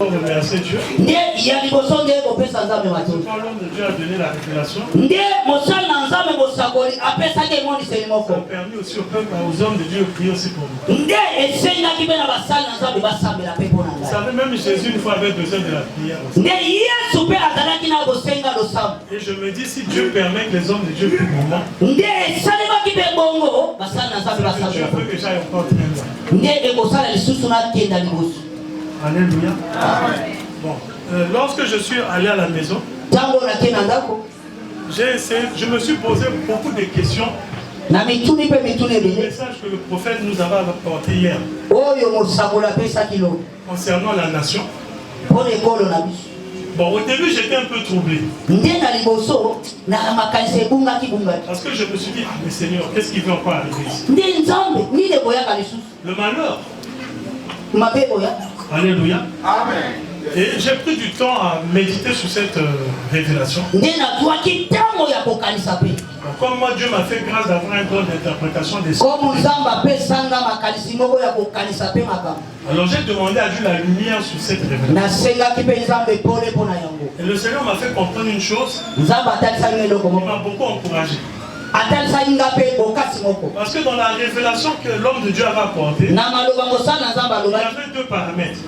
Remercier Dieu. Parlons de Dieu a donné la révélation. Ça a permis aussi au peuple, aux hommes de Dieu de prier aussi pour nous. Vous savez, même Jésus une fois avait besoin de la prière aussi. Et je me dis, si Dieu permet que les hommes de Dieu prient pour moi, Dieu veut que j'aille encore très loin. Alléluia. Bon, lorsque je suis allé à la maison, je me suis posé beaucoup de questions. Le message que le prophète nous avait apporté hier concernant la nation. Bon, au début j'étais un peu troublé. Parce que je me suis dit, ah mais Seigneur, qu'est-ce qui veut encore arriver ici? Le malheur. Alléluia. Amen. Et j'ai pris du temps à méditer sur cette révélation. Comme moi, Dieu m'a fait grâce d'avoir un don d'interprétation des sons. Alors j'ai demandé à Dieu la lumière sur cette révélation. Et le Seigneur m'a fait comprendre une chose. Il m'a beaucoup encouragé. Parce que dans la révélation que l'homme de Dieu avait apportée, il y avait deux paramètres.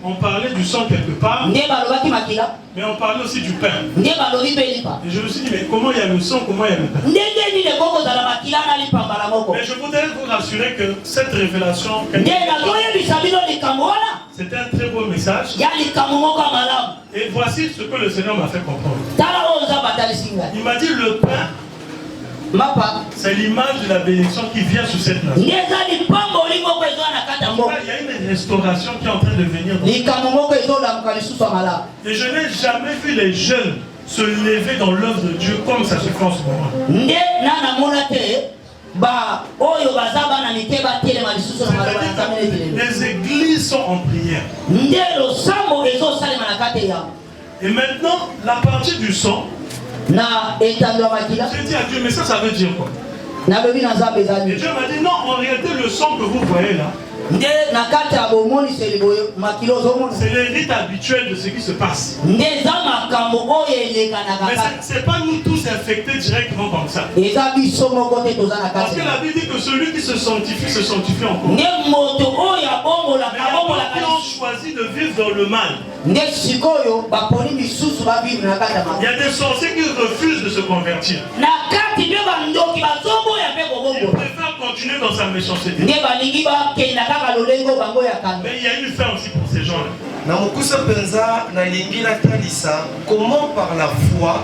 On parlait du sang quelque part, mais on parlait aussi du pain. Et je me suis dit, mais comment il y a le sang, comment il y a le pain? Mais je voudrais vous rassurer que cette révélation, c'était un très beau message. Et voici ce que le Seigneur m'a fait comprendre. Il m'a dit, le pain, c'est l'image de la bénédiction qui vient sur cette nation. Il y a une restauration qui est en train de venir. Et je n'ai jamais vu les jeunes se lever dans l'œuvre de Dieu comme ça se fait en ce moment. Les églises sont en prière. Et maintenant, la partie du sang, j'ai dit à Dieu, mais ça veut dire quoi? Et Dieu m'a dit, non, en réalité, le sang que vous voyez là, c'est les rites habituels de ce qui se passe. Mais ce n'est pas nous tous infectés directement comme ça. Parce que la Bible dit que celui qui se sanctifie encore. Mais il y a d'autres qui ont choisi de vivre dans le mal. Il y a des sorciers qui refusent de se convertir. Ils préfèrent continuer dans sa méchanceté. Mais il y a une fin aussi pour ces gens-là. Comment par la foi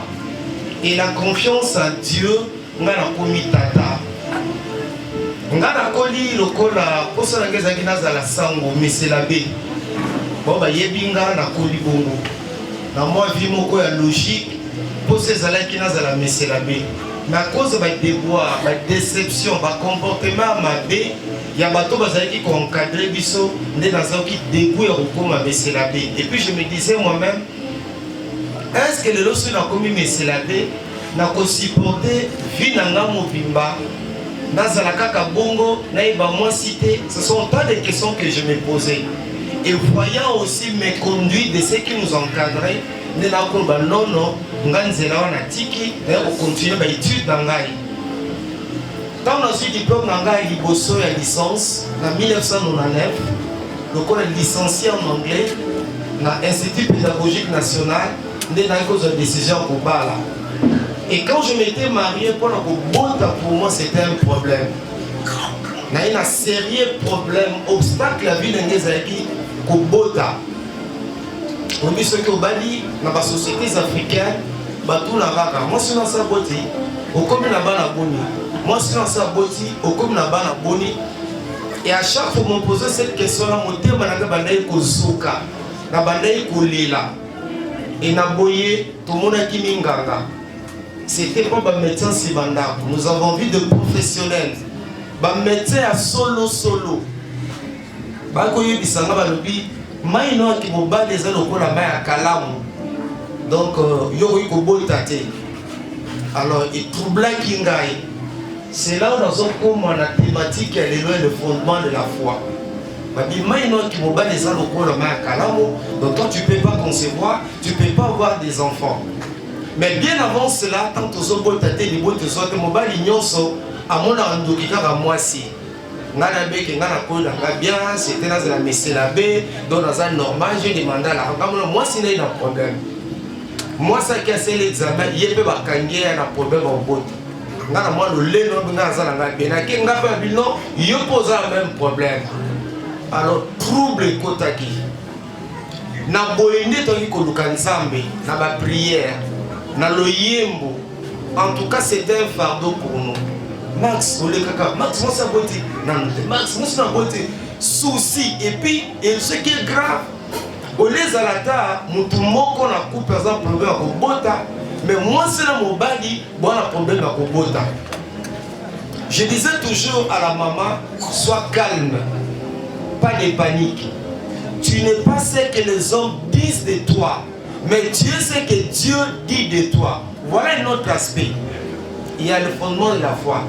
et la confiance en Dieu, on a commis tata. On a collé le col à la sango, mais c'est la baie. Bon, bah, yebinga na koli bongo. Na moi, vie moko ya logique, pour ces alais qui n'a la mais c'est la baie. Mais à cause de déboire, de déception, de comportement mabé, il y a bateau qui encadré biso, des gens qui dégoûtent au coma c'est la baie. Et puis je me disais moi-même, est-ce que les lorsque n'a commis mais c'est la baie, n'a pas supporté vinanga mobimba, n'a zalakaka bongo, n'a pas moins cité. Ce sont pas des questions que je me posais. Et voyant aussi mes conduites de ceux qui nous encadraient, nous avons dit non, non, nous avons dit on continue l'étude d'Angaï. Quand on a eu diplôme d'Angaï, il y a une licence en 1999, donc on est licencié en anglais dans l'Institut pédagogique national, nous avons une décision pour Bala. Et quand je m'étais marié, pour moi c'était un problème. Il y a un sérieux problème, obstacle à la vie de Nézaki. Kobota. On dit ce que au Bali, dans les sociétés africaines, tout n'a pas. Moi, je suis dans sa beauté, au comme il n'a pas la bonne. Moi, je suis dans sa beauté, au comme il n'a pas la bonne. Et à chaque fois que je me pose cette question-là, je me dis que je suis na bandai kolela. Et na boye, tout le monde a qui minganga. C'était pas un médecin si banda. Nous avons vu de professionnels. Un médecin à solo. Bakoye bisanga balobi maino ki mobali eza lokola mai ya kalamu donc yoko ko bolita te alors il troubla ki ngai C'est là où nous avons la thématique et le fondement de la foi. Donc toi tu ne peux pas concevoir, tu ne peux pas avoir des enfants. Mais bien avant cela, tant que tu as été libre, tu as été mobile, à mon endroit, à moi aussi. Bien, c'était dans la messénabé, dans la normale, j'ai demandé à la moi si il y a un problème. Moi, ça qui a fait l'examen, il y a un problème au bout. Moi, le lait, il pose le même problème. Alors, trouble kotaki. Na boyende toki koluka nzambe, na ba prière, na loyembo. En tout cas, c'était un fardeau pour nous. Max, Max, moi ça beauté. Max, moi ça beauté. Souci. Et puis, et ce qui est grave, au les alata, mutumoko na coupe par exemple problème à Kobota, mais moi c'est la mobali, bon la problème à Kobota. Je disais toujours à la maman, sois calme, pas de panique. Tu n'es pas ce que les hommes disent de toi, mais tu es ce que Dieu dit de toi. Voilà un autre aspect. Il y a le fondement de la foi.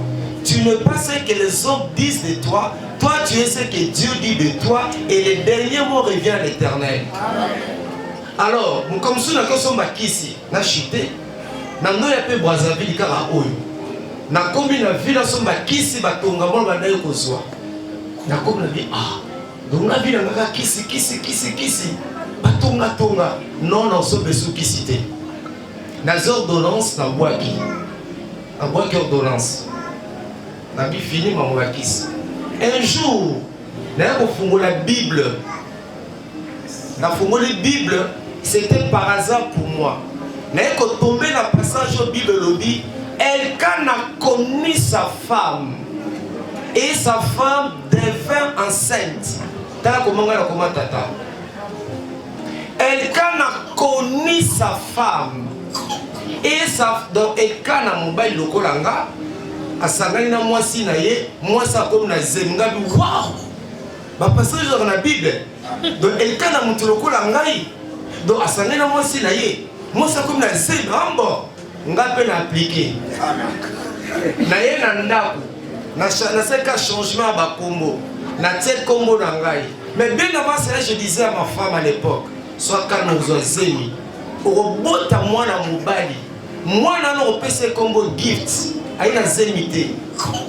Tu n'es pas ce que les hommes disent de toi. Toi, tu es ce que Dieu dit de toi. Et le dernier mot revient à l'Éternel. Alors, comme si nous avons ici, nous avons chuté. Nous avons Brazzaville, car à Oyo. Nous avons vu la ville, nous avons ici, nous avons vu la ville. Nous avons vu donc la ville, nous avons kisi. Batonga. Non, nous sommes sous kisité. Nous avons ordonnance, nous avons boaki. Nous avons ordonnance. Nous avons fini, nous avons kisi. Un jour, nous avons la Bible. Nous avons la Bible, c'était par hasard pour moi. Nous avons tombé dans le passage de la Bible, Elkan a connu sa femme. Et sa femme devint enceinte. Elkan a connu sa femme. Et donc Elkan a mobile lokolanga. Asangani na mwasi na ye, mwasa comme na zemngabi. Waouh! Ba passage dans la Bible. Donc Elkan a mutu lokolanga. Donc asangani na mwasi na ye, mwasa comme na zemngambo. Ngape na appliqué. Na ye na ndaku. Na seka changement ba kombo. Na tête combo na ngai. Mais bien avant cela, je disais à ma femme à l'époque, soit quand nous zemi, au bota moi na mobali. Moi na no pese combo gift. Aïna zemité.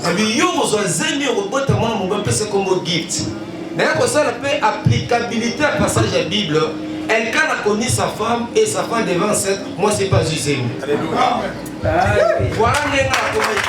Abi yo zo zemi au bota moi na mobali pese combo gift. Mais comme ça la paix applicabilité à passage de la Bible. Elkan a connu sa femme et sa femme devant enceinte. Moi c'est pas zemi. Alléluia. Voilà les gars comment il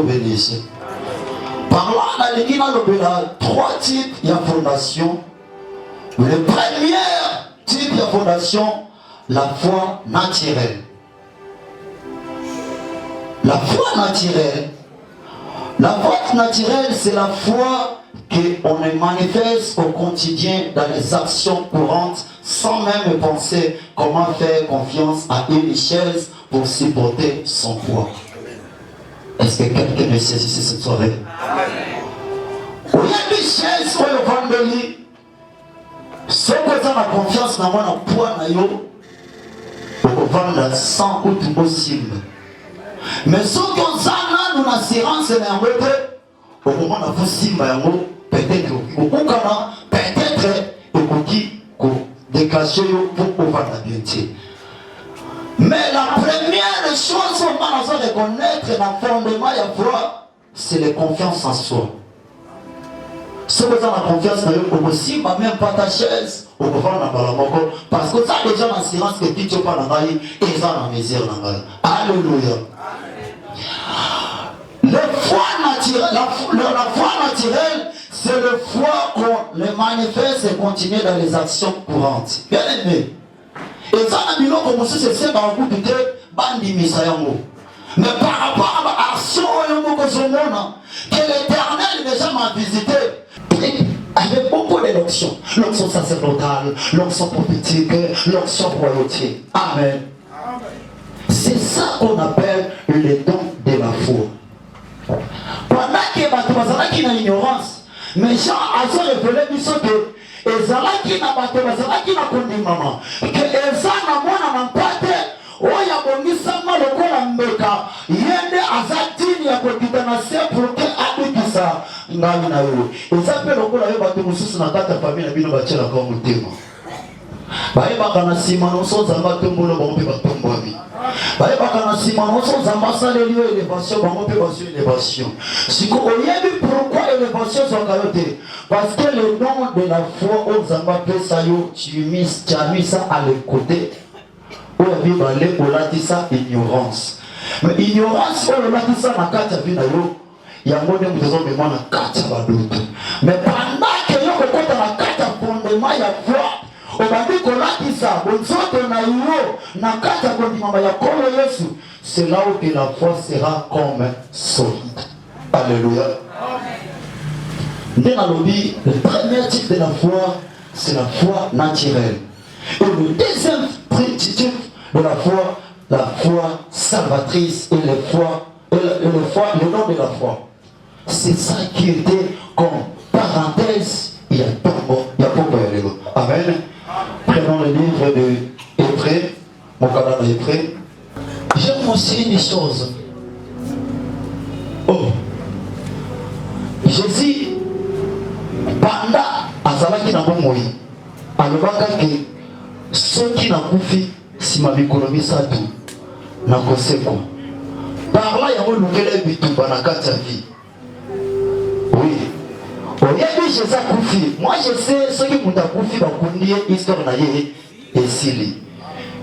bénisse. Par là, il y a 3 types de fondation. Le premier type de fondation, la foi naturelle. La foi naturelle. La foi naturelle, c'est la foi qu'on manifeste au quotidien dans les actions courantes sans même penser comment faire confiance à une chaise pour supporter son poids. Est-ce que quelqu'un me saisit cette soirée? Il y a une chaise pour le vendredi. Ce que tu as confiance dans moi, dans le poids, pour vendre sans ou possible. Mais ce qu'on a dans l'assurance, c'est au moment où vous simba, peut-être décacher pour vendre la beauté. Mais la première chose qu'on doit reconnaître dans le fondement de la foi, c'est la confiance en soi. Si vous avez la confiance dans vous aussi, même pas ta chaise, vous pouvez vendre la balade. Parce que ça déjà l'assurance que tu n'as pas dans la vie, et ça dans la misère dans la vie. Alléluia. La foi naturelle, c'est le foi qu'on les manifeste et continue dans les actions courantes. Bien aimé. Et ça, on a mis comme si c'est un coup de bandi misayango. Mais par rapport à l'action que l'Éternel déjà m'a visité, avec beaucoup d'élections, l'onction sacerdotale, l'onction prophétique, l'onction royauté. Amen. C'est ça qu'on appelle le don de la foi. Pendant que tu as l'ignorance, mais Jean a révélé que ezalaki na bato bazalaki na kondimama ke eza na mwana na mpate oyo abongisama lokola mbeka yende aza dini ya kokita na se pour ke abikisa ngai na yo eza mpe lokola yo bato mosusu na kati ya famille na bino batielaka motema bayebaka na nsima nyonso nzambe atombolo bango mpe batombwami bayebaka na nsima nyonso nzambe asaleli yo élévation bango mpe bazwi élévation siko oyebi pourquoi élévation ezwaka yo te parce que le nom de la foi au nzambe apesa yo tu as mis ça à l'écouter oyo bibale olatisa ignorance mais ignorance oyo olatisa na kati ya vi na yo yango nde moto ezomema na kati ya badoto mais pendant ke yo kokota na kati ya fondement ya foi obandi kolatisa bonzoto na yo na kati ya kondimama ya kolo Yesu, c'est là où que la foi sera comme solide. Alléluia. Dans lobby, le premier type de la foi, c'est la foi naturelle. Et le deuxième type de la foi salvatrice et le nom de la foi. C'est ça qui était comme parenthèse, il y a beaucoup de Amen. Prenons le livre de Hébreux, mon canal Hébreux. J'aime aussi une chose. Oh, Jésus, pendant azalaki na bomoi, alobaka ke soki na kufi sima mikolo misatu na kosekwa. Par là yango lukela bitumba na kati ya vie. Oui. Oyebi Jésus akufi. Moi je sais ce qui muta kufi bakundi histoire na ye esili.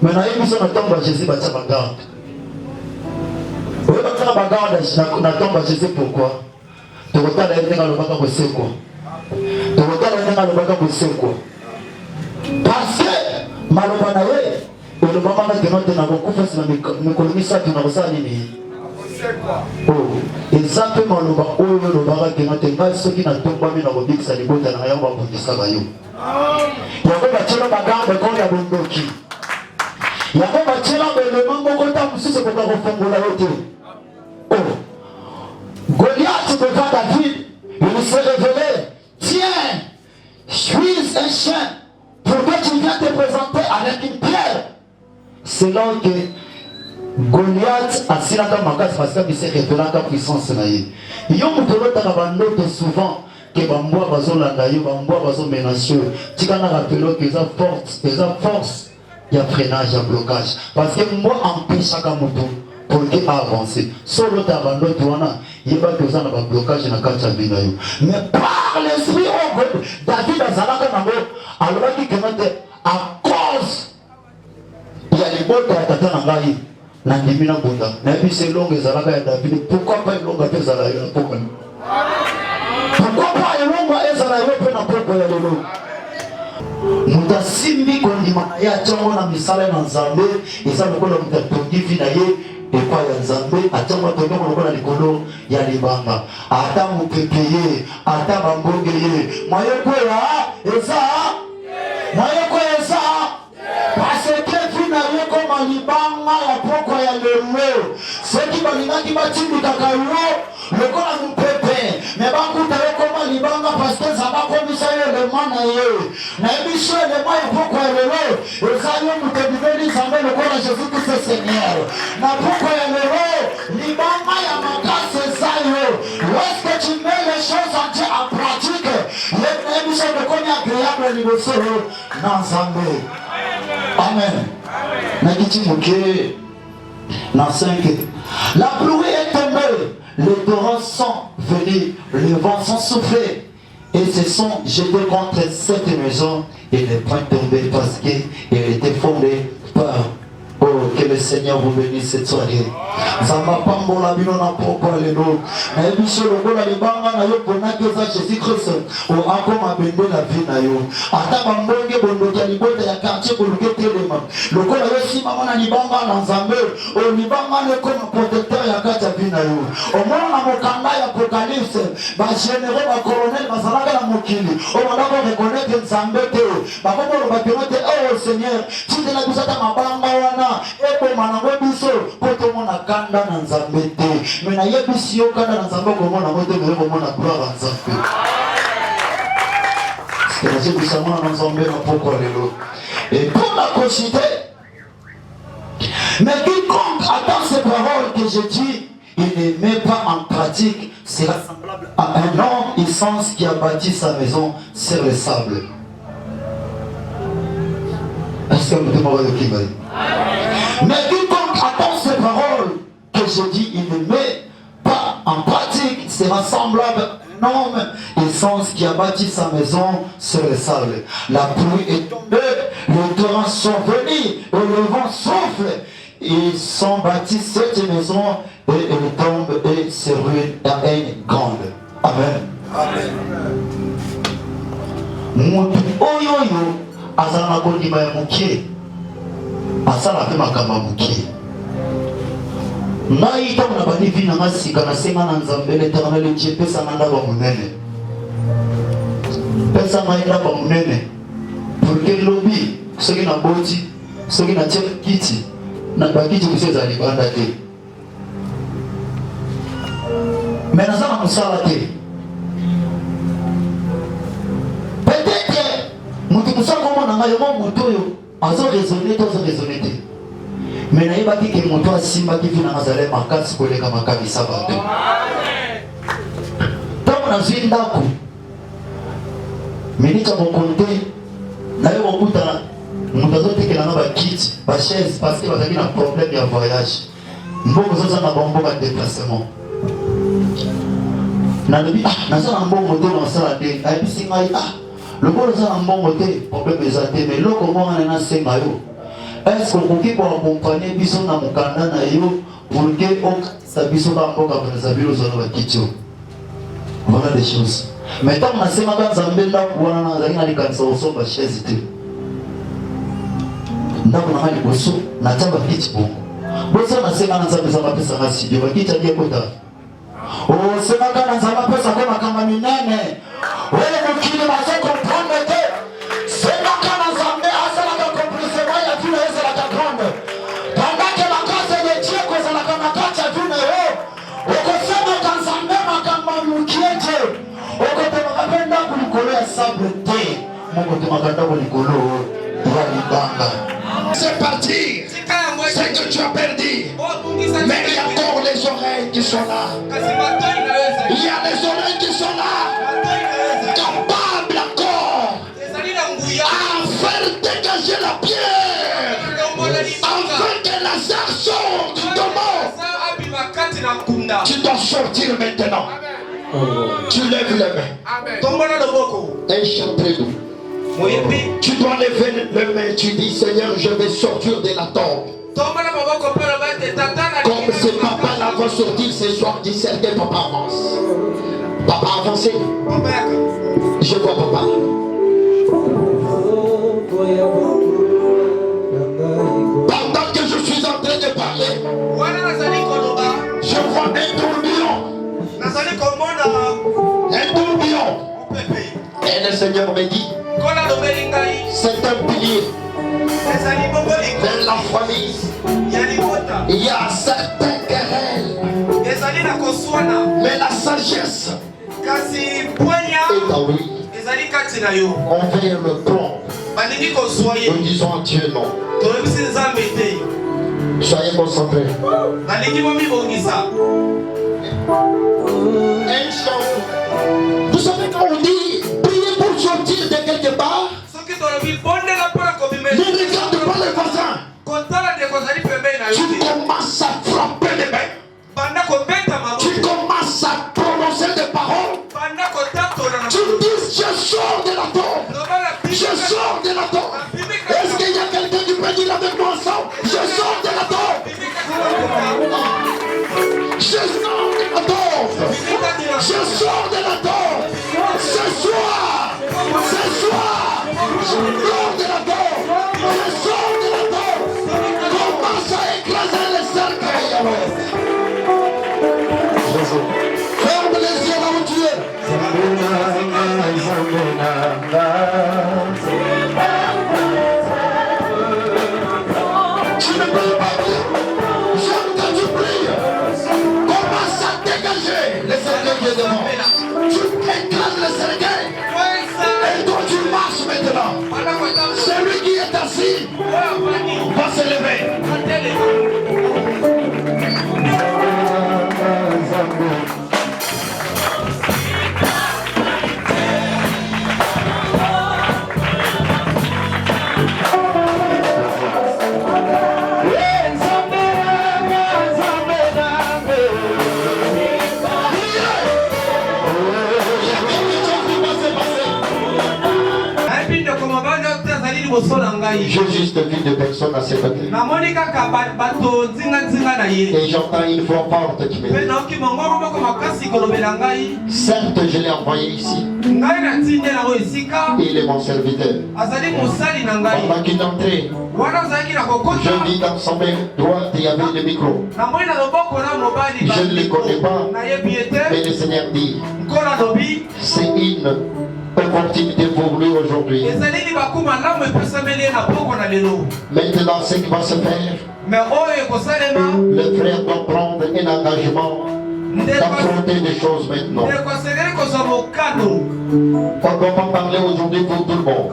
Mais na yebi so na tomba Jésus batia bagarde. Oyebi batia bagarde na tomba Jésus pourquoi? Tokotala yenga lobaka kosekwa. Tokotala yenga lobaka kosekwa. Parce que maloba na ye olobaka na kenote na kokufa sina mikolo misatu na kosala nini? Oh, eza mpe maloba oyo olobaka kenote ngai soki natombami na kobikisa libota na yango bakondisaka yo. Yango batiela bagarde kolo ya bondoki. Yango batiela belema moko ta mosusu koka kofongola yo te. Oh, Goliath devant David, il s'est révélé, tiens, suis un chien, pourquoi tu viens te présenter avec une pierre? C'est là que Goliath a silaka makas parce qu'il s'est révélé la puissance na ye. Yo mutolota ka bandoto souvent que bambwa bazolanda yo, bambwa bazomenace yo. Tika na rappelo que eza force, il y a freinage, il y a blocage parce que moi empêche ka mutu pour qu'il avance. Solo ta bandoto wana yeba que ça na ba blocage na kati ya bina yo. Mais par l'esprit oh David azalaka nango alobaki que à cause il y a les bottes à tata na ngai Nandimina Bunda. Nabi c'est longue ezalaka ya David. Pourquoi pas longue ezala yo na poko? Pourquoi pas longue ezala yo pe na poko ya lelo? Muta simbi kondima ya tongo na misala na Nzambe, eza lokola mutatongi vina ye epa ya Nzambe, atongo tongo lokola likolo ya libanga. Ata mupepeye, ata bambonge ye. Mayoko ya eza mayoko eza parce que vina ye koma libanga ya poko ya lelo. Seki balingaki batindika kayo lokola mupepe me bakuta ye koma libanga parce que Nzambe akomisa ye le mana ye. Na ebiso le moya poko ya lelo eza yo mutebibeli Nzambe lokola Jésus Christ Seigneur. Na poko ya lelo libanga ya makasi eza yo. Est-ce que tu mets les choses en pratique? Na ebiso lokola agréable liboso na Nzambe. Amen. Na kiti moke na 5. La pluie est tombée, les torrents sont venus, les vents sont soufflés et se sont jetés contre cette maison et les points tombés parce qu'elle était fondée par. Oh, que le Seigneur vous bénisse cette soirée. Zamba pambola bino na poko lelo. Na ebiso lokola libanga na yo pona keza Jésus Christ. O akoma bende la vie na yo. Ata bambonge bondoki libota ya quartier koluke telema. Lokola yo sima mona libanga na Nzambe. O libanga ne comme protecteur ya kata vie na yo. O mona na mokanda ya Apocalypse. Ba généraux ba colonel bazalaka na mokili. O mandako reconnaître Nzambe te. Ba komo ba pinote oh Seigneur. Tinde na kusata mabanga wana. Ebo manango biso poto mona kanda na Nzambe te. Mena yebisi yo kanda na Nzambe ko mona moto me ko mona gloire na Nzambe. C'est la seule na Nzambe na poko lelo. Et pour la consulter. Mais quiconque attend ces paroles que je dis, il ne met pas en pratique, sera semblable à un homme essence qui a bâti sa maison sur le sable. Est-ce que vous demandez de qui va dire? Mais quiconque attend ces paroles que je dis, il ne met pas en pratique, sera semblable à un homme essence qui a bâti sa maison sur le sable. La pluie est tombée, les torrents sont venus, et le vent souffle. Ils sont bâtis cette maison et elle tombe et se ruine à une grande. Amen. Amen. Oyoyo azala kondima ya mukie asala pe makamba mukie ngai ntango na bani vi na nga sika nasenga na Nzambe l'Éternel Dieu pesa nga ndako monene pesa ngai ndako monene pour que lobi soki na boti soki na tie kiti na bakiti kusi ezala libanda te me naza na mosala te peut-être mutu mosala komona ngai yo moto oyo azo raisonner te azo raisonner te me nayebaki ke moto asimbaki vi na azala makasi koleka makamisa bato ntango nazwi ndako miniti ya mokonte naye kokutana moto azotekela na bakiti bachaise parce que bazalaki na problème ya voyage mbongo ozoza na bamboka déplacement nalobi naza na mbongo te na osala te ayebisi ngai lokola oza na mbongo te problème eza te mais eloko moko na nasenga yo est-ce okoki koakompagne biso na mokanda na yo pour que okatisa biso bamboka brazzaville ozwa na bakiti yo voilà des choses mais ntango nasengaka Nzambe ndako wana nazalaki na likanisa kosomba chaise te ndako na nga liboso natia bakiti bongo bosa nasenga na Nzambe eza bapesanga studio bakiti adi ekota osengaka na Nzambe apesa ko makambo minene oyo mokili bazo comprendre te sengaka na Nzambe asalaka komplissement ya vino ezalaka grande pendant que la grâce de Dieu kozalaka na kati ya vino yo okosemaka Nzambe makambo mokie te okotemaka mpe ndako likolo ya sable te mokotemaka ndako likolo ya libanga. C'est parti. C'est que tu as perdu. Mais il y a encore les oreilles qui sont là. Il y a les oreilles qui sont là. Capables encore à faire dégager la pierre. Afin que Lazare sorte du tombeau. Tu dois sortir maintenant. Tu lèves les mains. Et chantez-nous. Tu dois lever les mains, tu dis Seigneur, je vais sortir de la tombe. Comme ce papa-là va sortir ce soir, discerner, papa avance. Papa avancez. Je vois papa. Pendant que je suis en train de parler, je vois un tourbillon. Un tourbillon. Et le Seigneur me dit, c'est un pilier vers la famille. Il y a certaines querelles, mais la sagesse est en lui. On veut le prendre. Nous disons à Dieu non. Soyez concentrés. Vous savez quand on dit prier pour sortir de quelque part, ne regarde pas les voisins. Tu commences à frapper les mains. Tu commences à prononcer des paroles. Tu dis je sors de la tombe. Je sors de la tombe. Est-ce qu'il y a quelqu'un qui peut dire avec moi ensemble? Je sors de la tombe. Je sors de la tombe. Je sors de la tombe. Ce soir. Je sors de la tombe. Je sors de la tombe. Commence à écraser les cercueils. Ferme les yeux là où tu es. Tu ne peux pas dire. J'aime que tu pries. Commence à dégager les cercueils devant. Tu écrases les cercueils. Et toi tu marches maintenant. Celui qui est assis va se lever. J'ai juste vu deux personnes à ses côtés. Et j'entends une voix forte qui me dit, certes je l'ai envoyé ici. Il est mon serviteur. Pendant qu'il entrait, je vis dans son main droite, il y avait le micro. Je ne le connais pas, mais le Seigneur dit, c'est une opportunité pour lui aujourd'hui. Maintenant, ce qui va se faire, le frère doit prendre un engagement d'affronter des choses maintenant. On ne doit pas parler aujourd'hui pour tout le monde.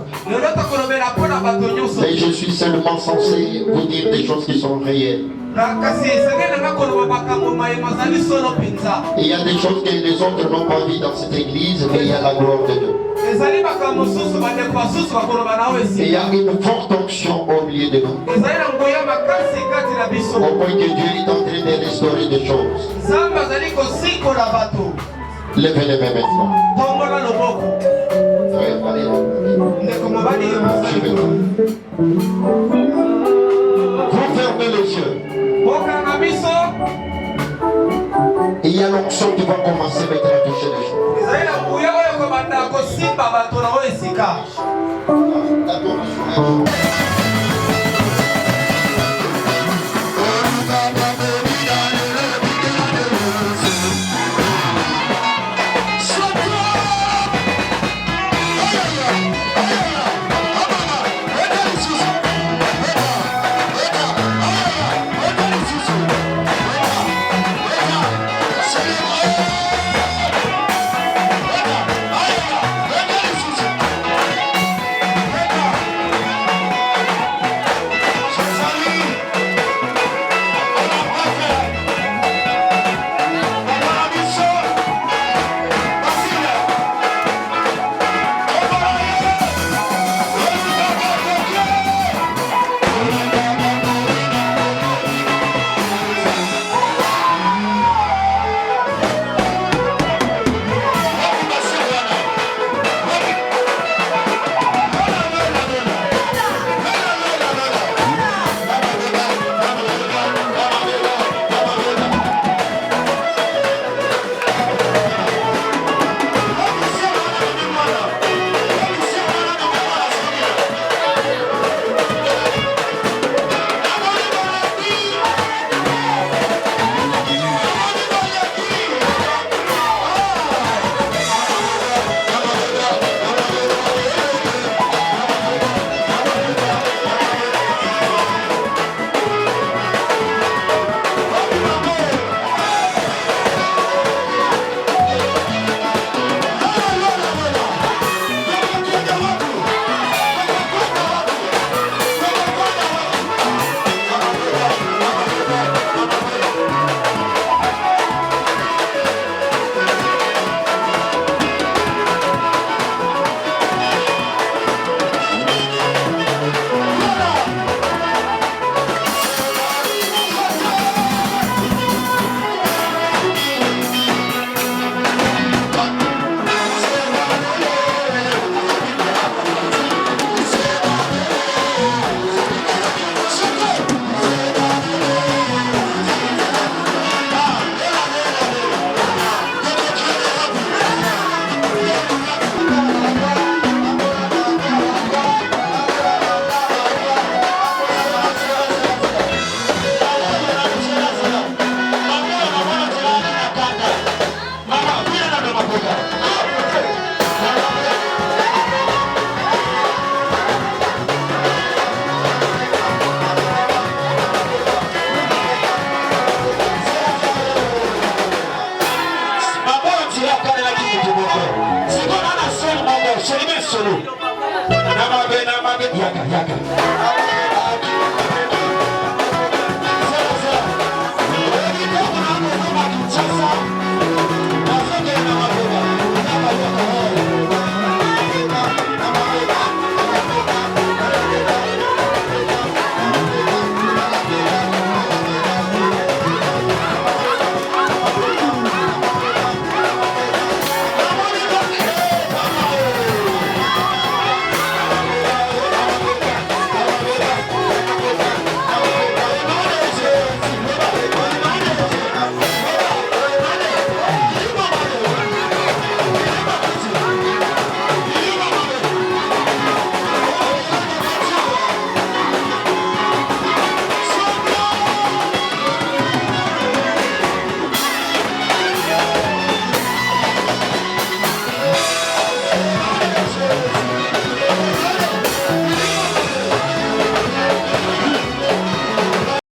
Mais je suis seulement censé vous dire des choses qui sont réelles. Il y a des choses que les autres n'ont pas vues dans cette église, mais il y a la gloire de Dieu. Il y a une forte onction au milieu de nous. Au point que Dieu est en train de restaurer des choses. Levez les mains maintenant. Vous fermez les yeux. Il y a l'onction qui va commencer maintenant à toucher les gens. Yaka.